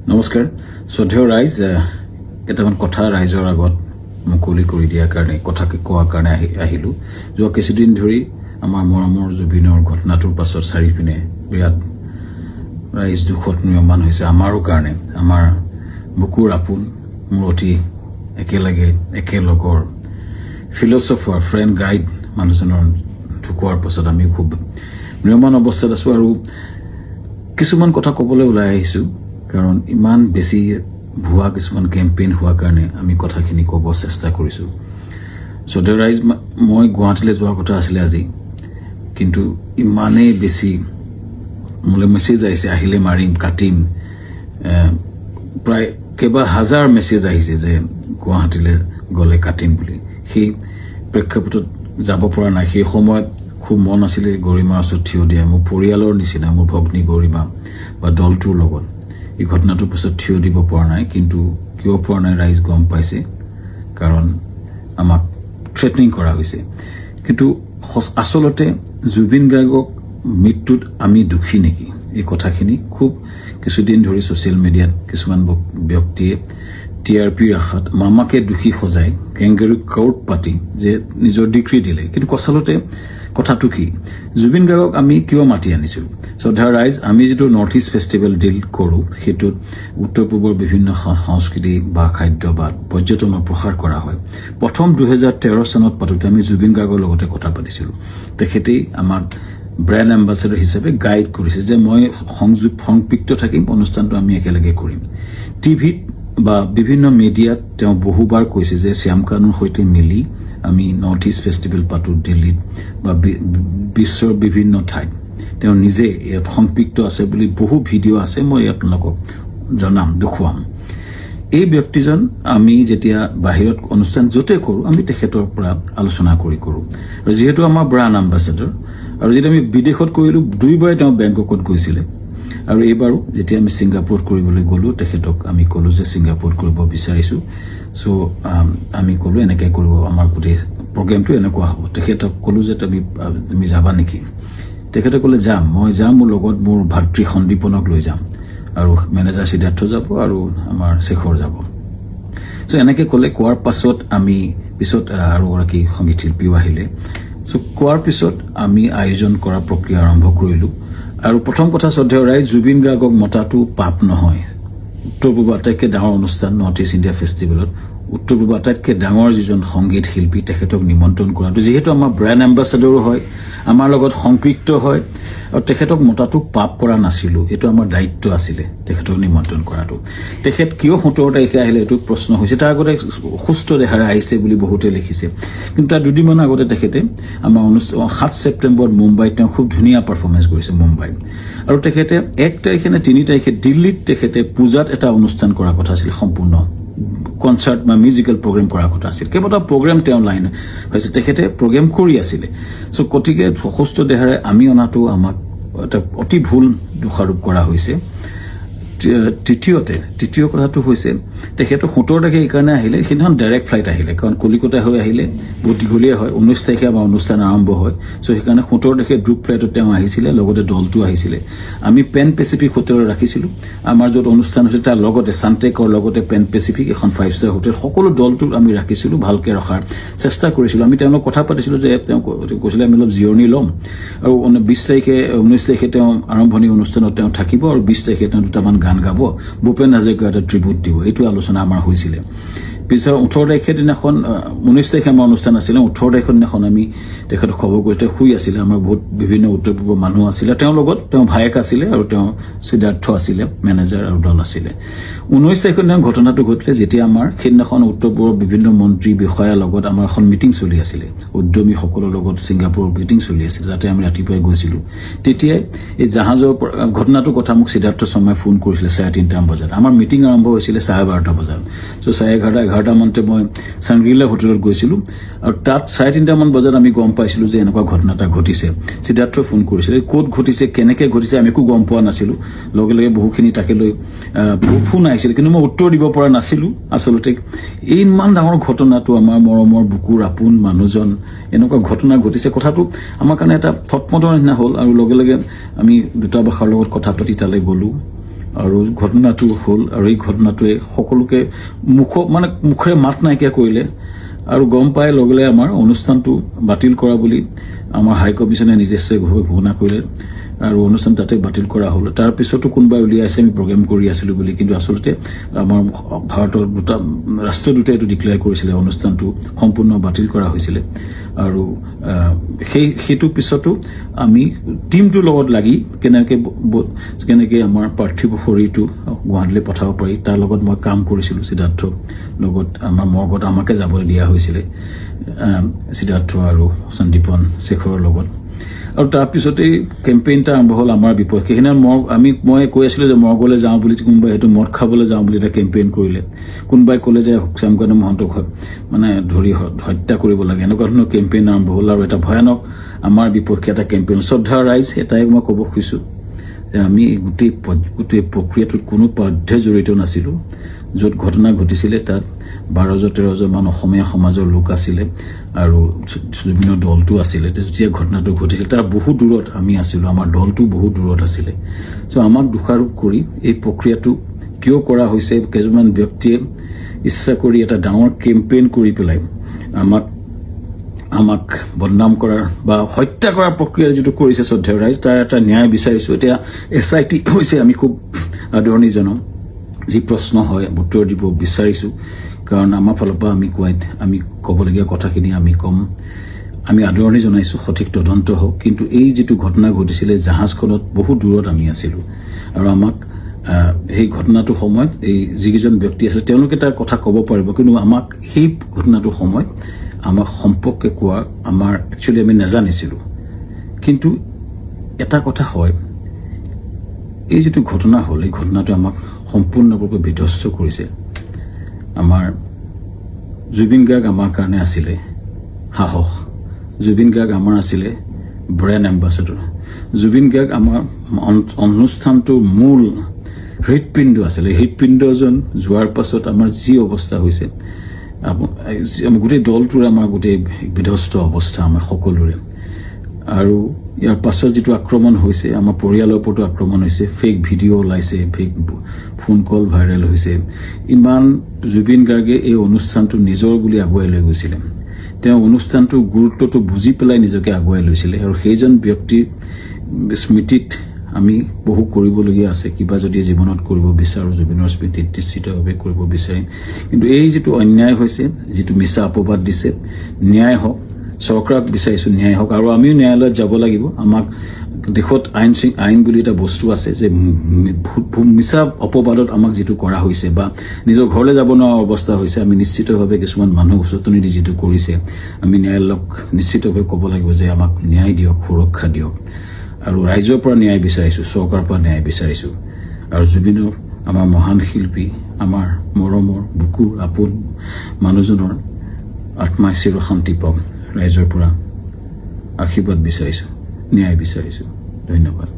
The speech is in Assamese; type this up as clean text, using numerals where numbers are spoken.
নমস্কাৰ শ্ৰদ্ধেয় ৰাইজ কেইটামান কথা ৰাইজৰ আগত মুকলি কৰি দিয়াৰ কাৰণে কথা কোৱাৰ কাৰণে আহিলো যোৱা কিছুদিন ধৰি আমাৰ মৰমৰ জুবিনৰ ঘটনাটোৰ পাছত চাৰিপিনে বিৰাট ৰাইজ দুখত নিয়মান হৈছে আমাৰো কাৰণে আমাৰ বুকুৰ আপোন মুৰতি একেলগৰ ফিলছফাৰ ফ্ৰেণ্ড গাইড মানুহজনৰ ঢুকোৱাৰ পাছত আমি খুব নিয়মান অৱস্থাত আছো আৰু কিছুমান কথা ক'বলৈ ওলাই আহিছো কাৰণ ইমান বেছি ভুৱা কিছুমান কেম্পেইন হোৱাৰ কাৰণে আমি কথাখিনি ক'ব চেষ্টা কৰিছো শ্ৰদ্ধেয় ৰাইজ মই গুৱাহাটীলৈ যোৱাৰ কথা আছিল আজি কিন্তু ইমানেই বেছি মোলৈ মেছেজ আহিছে আহিলে মাৰিম কাটিম প্ৰায় কেইবা হাজাৰ মেছেজ আহিছে যে গুৱাহাটীলৈ গ'লে কাটিম বুলি সেই প্ৰেক্ষাপটত যাব পৰা নাই সেই সময়ত খুব মন আছিলে গৰিমাৰ ওচৰত থিয় দিয়া মোৰ পৰিয়ালৰ নিচিনা মোৰ ভগ্নী গৰিমা বা দলটোৰ লগত এই ঘটনাটোৰ পিছত থিয় দিব পৰা নাই কিন্তু কিয় পৰা নাই ৰাইজ গম পাইছে কাৰণ আমাক থ্ৰেটনিং কৰা হৈছে কিন্তু আসলতে জুবিন গাৰ্গক মৃত্যুত আমি দুখী নেকি এই কথাখিনি খুব কিছুদিন ধৰি ছ'চিয়েল মিডিয়াত কিছুমান ব্যক্তিয়ে টিআৰপিৰ আশাত মামাকে দুখী সজাই কেংগেৰু কাউট পাতি যে নিজৰ ডিগ্ৰী দিলে কিন্তু আচলতে কথাটো কি জুবিন গাৰ্গক আমি কিয় মাতি আনিছিল শ্ৰদ্ধা ৰাইজ আমি যেটো নৰ্থ ইষ্ট ফেষ্টিভেল ডিল কৰো হেতুত উত্তৰ পূবৰ বিভিন্ন সংস্কৃতি বা খাদ্যবাদ পৰ্যটনৰ প্ৰসাৰ কৰা হয় প্ৰথম 2013 চনত পাতোতে আমি জুবিন গাৰ্গৰ লগতে কথা পাতিছিল তেখেতেই আমাৰ ব্ৰেণ্ড এম্বাসেডৰ হিচাপে গাইড কৰিছে যে মই সংযুক্ত থাকিম অনুষ্ঠানটো আমি একেলগে কৰিম টিভিত বা বিভিন্ন মিডিয়াত তেওঁ বহুবাৰ কৈছে যে শ্যামকানুৰ সৈতে মিলি আমি নৰ্থ ইষ্ট ফেষ্টিভেল পাতো দিল্লীত বা বিশ্বৰ বিভিন্ন ঠাইত তেওঁ নিজে ইয়াত সংযুক্ত আছে বুলি বহু ভিডিঅ' আছে মই আপোনালোকক জনাম দেখুৱাম এই ব্যক্তিজন আমি যেতিয়া বাহিৰত অনুষ্ঠান যতে কৰো আমি তেখেতৰ পৰা আলোচনা কৰো আৰু যেহেতু আমাৰ ব্ৰাণ্ড এম্বাসেডৰ আৰু যেতিয়া আমি বিদেশত কৰিলো দুইবাৰ তেওঁ বেংককত গৈছিলে আৰু এইবাৰো যেতিয়া আমি ছিংগাপুৰত কৰিবলৈ গলো তেখেতক আমি কলো যে ছিংগাপুৰত কৰিব বিচাৰিছো সো আমি কলো এনেকৈ কৰিব আমাৰ গোটেই প্ৰগ্ৰামটো এনেকুৱা হ'ব তেখেতক কলো যে তুমি যাবা নেকি তেখেতে কলে যাম মই যাম মোৰ লগত মোৰ ভাতৃ সন্দীপনক লৈ যাম আৰু মেনেজাৰ সিদ্ধাৰ্থ যাব আৰু আমাৰ শেখৰ যাব সো এনেকৈ কলে কোৱাৰ পাছত আমি পিছত আৰু গৰাকী সংগীত শিল্পীও আহিলে সো কোৱাৰ পিছত আমি আয়োজন কৰা প্ৰক্ৰিয়া আৰম্ভ কৰিলো আৰু প্ৰথম কথা শ্ৰদ্ধেয় ৰাইজ জুবিন গাৰ্গক মতাটো পাপ নহয় উত্তৰ পূব আটাইতকৈ ডাঙৰ অনুষ্ঠান নৰ্থ ইষ্ট ইণ্ডিয়া ফেষ্টিভেলত উত্তৰ পূব আটাইতকৈ ডাঙৰ যিজন সংগীত শিল্পী তেখেতক নিমন্ত্ৰণ কৰাটো যিহেতু আমাৰ ব্ৰেণ্ড এম্বাসেডৰো হয় আমাৰ লগত সংপৃক্ত হয় আৰু তেখেতক মতাটো পাপ কৰা নাছিলো এটো আমাৰ দায়িত্ব আছিলে তেখেতক নিমন্ত্ৰণ কৰাটো তেখেত কিয় 17 তাৰিখে আহিলে এটো প্ৰশ্ন হৈছে তাৰ আগতে সুস্থ দেহাৰে আহিছে বুলি বহুতে লিখিছে কিন্তু তাৰ দুদিনমান আগতে তেখেতে আমাৰ 7 ছেপ্টেম্বৰত মুম্বাইত তেওঁ খুব ধুনীয়া পাৰফৰ্মেন্স কৰিছে মুম্বাইত আৰু তেখেতে 1 তাৰিখে নে 3 তাৰিখে দিল্লীত তেখেতে পূজাত এটা অনুষ্ঠান কৰাৰ কথা আছিল সম্পূৰ্ণ কনসাৰ্ট বা মিউজিক্যাল প্ৰগ্ৰাম কৰাৰ কথা আছিল কেৱটা প্ৰগ্ৰাম তেওঁ লাইন হৈছে তেখেতে প্ৰগ্ৰাম কৰি আছিল সো কটিকে সুস্থ দেহাৰে আমি অনাটো আমাক এটা অতি ভুল দোষাৰোপ কৰা হৈছে তৃতীয় কথাটো হৈছে তেখেতে 17 তাৰিখে এই কাৰণে আহিলে সেইদিন ডাইৰেক্ট ফ্লাইট আহিলে কাৰণ কলিকতা হৈ আহিলে বহুত দীঘলীয়া হয় 19 তাৰিখে আমাৰ অনুষ্ঠান আৰম্ভ হয় সো সেইকাৰণে 17 তাৰিখে গ্ৰুপ ফ্লাইটত তেওঁ আহিছিলে লগতে দলটো আহিছিলে আমি পেন পেচিফিক হোটেলত ৰাখিছিলো আমাৰ যত অনুষ্ঠান হৈছিল তাৰ লগতে সানটেকৰ লগতে পেন পেচিফিক এখন 5 ষ্টাৰ হোটেল সকলো দলটো আমি ৰাখিছিলো ভালকৈ ৰখাৰ চেষ্টা কৰিছিলো আমি তেওঁলোকক কথা পাতিছিলো যে তেওঁ কৈছিলে আমি অলপ জিৰণি ল'ম আৰু 19 তাৰিখে তেওঁ আৰম্ভণি অনুষ্ঠানত তেওঁ থাকিব আৰু 20 তাৰিখে তেওঁ দুটামান গান গাব ভূপেন হাজৰিকাৰ এটা ট্ৰিবিউট দিব এইটো আলোচনা আমাৰ হৈছিল পিছৰ 18 তাৰিখে দিনাখন 19 তাৰিখে আমাৰ অনুষ্ঠান আছিল 18 তাৰিখৰ দিনাখন আমি তেখেত খবৰ কৰিতে শুই আছিল আমাৰ বহুত বিভিন্ন উত্তৰ পূৰ্ব মানুহ আছিল তেওঁৰ লগত তেওঁ ভায়েক আছিল আৰু তেওঁ সিদ্ধাৰ্থ আছিল মেনেজাৰ আৰু দল আছিল 19 তাৰিখৰ দিনা ঘটনাটো ঘটিলে যেতিয়া আমাৰ সেইদিনাখন উত্তৰ পূৰ্বৰ বিভিন্ন মন্ত্ৰী বিষয়াৰ লগত আমাৰ এখন মিটিং চলি আছিল উদ্যমী সকলৰ লগত ছিংগাপুৰৰ মিটিং চলি আছিল যাতে আমি ৰাতিপুৱাই গৈছিলো তেতিয়া এই জাহাজৰ ঘটনাটো কথা মোক সিদ্ধাৰ্থ শৰ্মাই ফোন কৰিছিল 3:30 বজাত আমাৰ মিটিং আৰম্ভ হৈছিল 12:30 বজাত সো 11:30 মানতে মই সাংগ্ৰিলা হোটেলত গৈছিলো আৰু তাত 3:30 মান বজাত আমি গম পাইছিলো যে এনেকুৱা ঘটনা এটা ঘটিছে সিদ্ধাৰ্থ ফোন কৰিছিল কোত ঘটিছে কেনেকৈ ঘটিছে আমি একো গম পোৱা নাছিলো লগে লগে বহুখিনি তাকে লৈ ফোন আহিছিল কিন্তু মই উত্তৰ দিব পৰা নাছিলো আসলতে এই ইমান ডাঙৰ ঘটনাটো আমাৰ মৰমৰ বুকুৰ আপোন মানুহজন এনেকুৱা ঘটনা ঘটিছে কথাটো আমাৰ কাৰণে এটা থটমটৰ নিচিনা হ'ল আৰু লগে লগে আমি দুটা ভাষাৰ লগত কথা পাতি তালৈ গলো আৰু ঘটনাটো হ'ল আৰু এই ঘটনাটোৱে সকলোকে মুখৰে মাত নাইকিয়া কৰিলে আৰু গম পাই লগলে আমাৰ অনুষ্ঠানটো বাতিল কৰা বুলি আমাৰ হাই কমিছনে নিজস্বভাৱে ঘোষণা কৰিলে আৰু অনুষ্ঠান তাতে বাতিল কৰা হ'ল তাৰ পিছতো কোনবাই উলিয়াইছে আমি প্ৰগ্ৰাম কৰি আছিলো বুলি কিন্তু আসলতে আমাৰ ভাৰতৰ ৰাষ্ট্ৰদূতে এটো ডিক্লেয়াৰ কৰিছিলে অনুষ্ঠানটো সম্পূৰ্ণ বাতিল কৰা হৈছিলে আৰু সেইটো পিছতো আমি টিমটোৰ লগত লাগি কেনেকে আমাৰ পাৰ্থিৱ শৰীৰটো গুৱাহাটীলৈ পঠাব পাৰি তাৰ লগত মই কাম কৰিছিলো সিদ্ধাৰ্থ লগত আমাৰ মৰ্গত আমাকে যাবলৈ দিয়া হৈছিলে সিদ্ধাৰ্থ আৰু সন্দীপন শেখৰৰ লগত আৰু তাৰ পিছতে কেম্পেইনটা আৰম্ভ হ'ল আমাৰ বিপক্ষে হেনা মই কৈ আছিলো যে মৰ্গলৈ যাওঁ বুলি কোনবাই হেতু মদ খাবলৈ যাওঁ বুলি এটা কেম্পেইন কৰিলে কোনবাই ক'লে যে শ্যামকান্ত মহন্তক মানে ধৰি হত্যা কৰিব লাগে এনেকুৱা ধৰণৰ কেম্পেইন আৰম্ভ হ'ল আৰু এটা ভয়ানক আমাৰ বিপক্ষে এটা কেম্পেইন শ্ৰদ্ধা ৰাইজ এটাই মই ক'ব খুজিছো যে আমি গোটেই প্ৰক্ৰিয়াটোত কোনো পদ্ধতি জড়িত নাছিলো য'ত ঘটনা ঘটিছিলে তাত 12-13 মান অসমীয়া সমাজৰ লোক আছিলে আৰু বিভিন্ন দলটো আছিলে যেতিয়া ঘটনাটো ঘটিছিল তাৰ বহু দূৰত আমি আছিলো আমাৰ দলটো বহু দূৰত আছিলে সো আমাক দোষাৰোপ কৰি এই প্ৰক্ৰিয়াটো কিয় কৰা হৈছে কেজমান ব্যক্তিয়ে ইচ্ছা কৰি এটা ডাঙৰ কেম্পেইন কৰি পেলাই আমাক বদনাম কৰাৰ বা হত্যা কৰাৰ প্ৰক্ৰিয়া যেটো কৰিছে শ্ৰদ্ধা ৰাইজ তাৰ এটা ন্যায় বিচাৰিছো এতিয়া এসআইটি হৈছে আমি খুব আদৰণি জনাম যি প্ৰশ্ন হয় উত্তৰ দিব বিচাৰিছো কাৰণ আমাৰ ফালৰ পৰা আমি ক'বলগীয়া কথাখিনি আমি কম আমি আদৰণি জনাইছো সঠিক তদন্ত হোক কিন্তু এই যেটো ঘটনা ঘটিছিলে জাহাজখনত বহু দূৰত আমি আছিলো আৰু আমাক এই ঘটনাটো সময়ত এই যিজন ব্যক্তি আছে তেওঁলোকে তাৰ কথা ক'ব পাৰিব কিন্তু আমাক এই ঘটনাটো সময়ত আমাৰ সম্পৰ্কে কোৱা আমাৰ একচুয়ালি আমি নাজানিছিলো কিন্তু এটা কথা হয় এই যেটো ঘটনা হ'ল এই ঘটনাটো আমাক সম্পূৰ্ণৰূপে বিধ্বস্ত কৰিছে আমাৰ জুবিন গাৰ্গ আমাৰ কাৰণে আছিলে সাহস জুবিন গাৰ্গ আমাৰ আছিলে ব্ৰেণ্ড এম্বাসেডৰ জুবিন গাৰ্গ আমাৰ অনুষ্ঠানটোৰ মূল হৃদপিণ্ড আছিলে হৃদপিণ্ডজন যোৱাৰ পাছত আমাৰ যি অৱস্থা হৈছে আমি গোটেই দলটোৰ আমাৰ গোটেই বিধ্বস্ত অৱস্থা আমাৰ সকলোৰে আৰু ইয়াৰ পাছত যেটো আক্ৰমণ হৈছে আমাৰ পৰিয়ালৰ ওপৰতো আক্ৰমণ হৈছে ফেক ভিডিঅ ওলাইছে ফেক ফোন কল ভাইৰেল হৈছে ইমান জুবিন গাৰ্গে এই অনুষ্ঠানটো নিজৰ বুলি আগুৱাই লৈ গৈছিল তেওঁ অনুষ্ঠানটোৰ গুৰুত্বটো বুজি পেলাই নিজকে আগুৱাই লৈছিল আৰু সেইজন ব্যক্তিৰ স্মৃতিত আমি বহু কৰিবলগীয়া আছে কিবা যদি জীৱনত কৰিব বিচাৰো জুবিনৰ স্মৃতিত নিশ্চিতভাৱে কৰিব বিচাৰিম কিন্তু এই যেটো অন্যায় হৈছে যেটো মিছা অপবাদ দিছে ন্যায় হোক চৰকাৰক বিচাৰিছো ন্যায় হোক আৰু আমিও ন্যায়ালয়ত যাব লাগিব আমাক দেখত আইন বুলি এটা বস্তু আছে যে মিছা অপবাদত আমাক যেটো কৰা হৈছে বা নিজৰ ঘৰলৈ যাব নোৱাৰা অৱস্থা হৈছে আমি নিশ্চিতভাৱে কিছুমান মানুহ উচতনি দি যেটো কৰিছে আমি ন্যায়ালয়ক নিশ্চিতভাৱে ক'ব লাগিব যে আমাক ন্যায় দিয়ক সুৰক্ষা দিয়ক আৰু ৰাইজৰ পৰা ন্যায় বিচাৰিছো চৰকাৰৰ পৰা ন্যায় বিচাৰিছো আৰু জুবিনৰ আমাৰ মহান শিল্পী আমাৰ মৰমৰ বুকুৰ আপোন মানুহজনৰ আত্মাই চিৰ শান্তি পাওক ৰাইজৰ পৰা আশীৰ্বাদ বিচাৰিছো ন্যায় বিচাৰিছো ধন্যবাদ